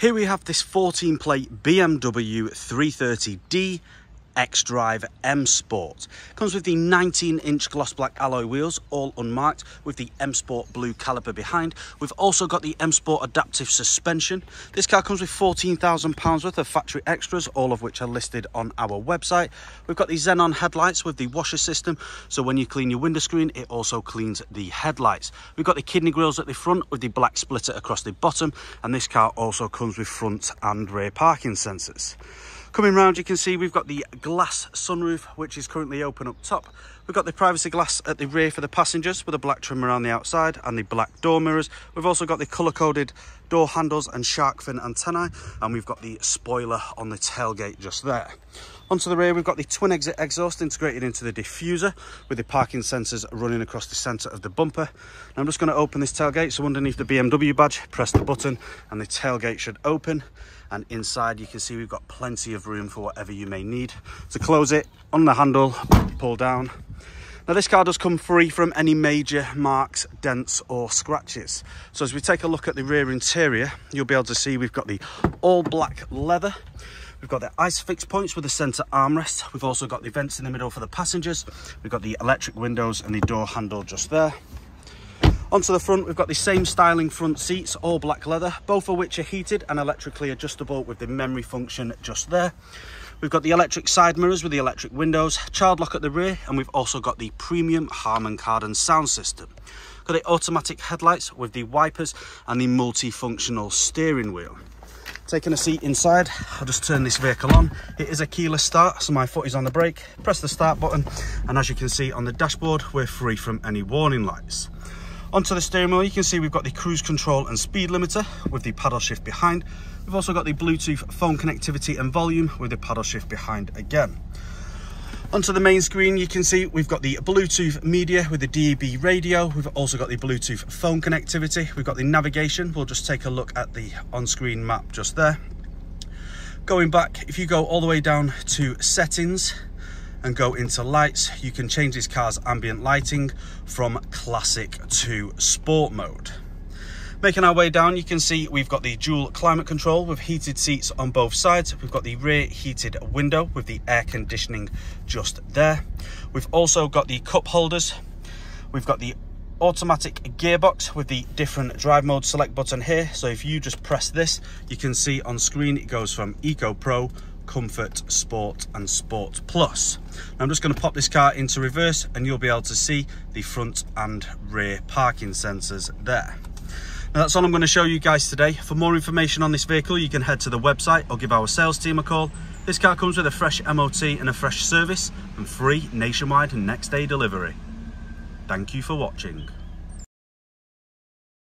Here we have this 14 plate BMW 330d xDrive M Sport. Comes with the 19-inch gloss black alloy wheels, all unmarked, with the M Sport blue caliper behind. We've also got the M Sport adaptive suspension. This car comes with £14,000 worth of factory extras, all of which are listed on our website. We've got the xenon headlights with the washer system, so when you clean your window screen, it also cleans the headlights. We've got the kidney grills at the front with the black splitter across the bottom, and this car also comes with front and rear parking sensors. Coming round, you can see we've got the glass sunroof, which is currently open up top. We've got the privacy glass at the rear for the passengers with a black trim around the outside and the black door mirrors. We've also got the colour-coded door handles and shark fin antennae, and we've got the spoiler on the tailgate just there. Onto the rear, we've got the twin exit exhaust integrated into the diffuser with the parking sensors running across the centre of the bumper. Now I'm just going to open this tailgate, so underneath the BMW badge, press the button and the tailgate should open. And inside you can see we've got plenty of room for whatever you may need. To close it, on the handle, pull down. Now this car does come free from any major marks, dents or scratches. So as we take a look at the rear interior, you'll be able to see we've got the all black leather. We've got the ISOFIX points with the centre armrest. We've also got the vents in the middle for the passengers. We've got the electric windows and the door handle just there. Onto the front, we've got the same styling front seats, all black leather, both of which are heated and electrically adjustable with the memory function just there. We've got the electric side mirrors with the electric windows, child lock at the rear, and we've also got the premium Harman Kardon sound system. Got the automatic headlights with the wipers and the multifunctional steering wheel. Taking a seat inside, I'll just turn this vehicle on. It is a keyless start, so my foot is on the brake. Press the start button, and as you can see on the dashboard, we're free from any warning lights. Onto the steering wheel, you can see we've got the cruise control and speed limiter with the paddle shift behind. We've also got the Bluetooth phone connectivity and volume with the paddle shift behind again. Onto the main screen, you can see we've got the Bluetooth media with the DAB radio. We've also got the Bluetooth phone connectivity. We've got the navigation. We'll just take a look at the on-screen map just there. Going back, if you go all the way down to settings and go into lights, you can change this car's ambient lighting from classic to sport mode. Making our way down, you can see we've got the dual climate control with heated seats on both sides. We've got the rear heated window with the air conditioning just there. We've also got the cup holders. We've got the automatic gearbox with the different drive mode select button here. So if you just press this, you can see on screen it goes from Eco Pro, Comfort, Sport and Sport Plus. Now I'm just going to pop this car into reverse and you'll be able to see the front and rear parking sensors there. Now that's all I'm going to show you guys today. For more information on this vehicle, you can head to the website or give our sales team a call. This car comes with a fresh MOT and a fresh service and free nationwide and next day delivery. Thank you for watching.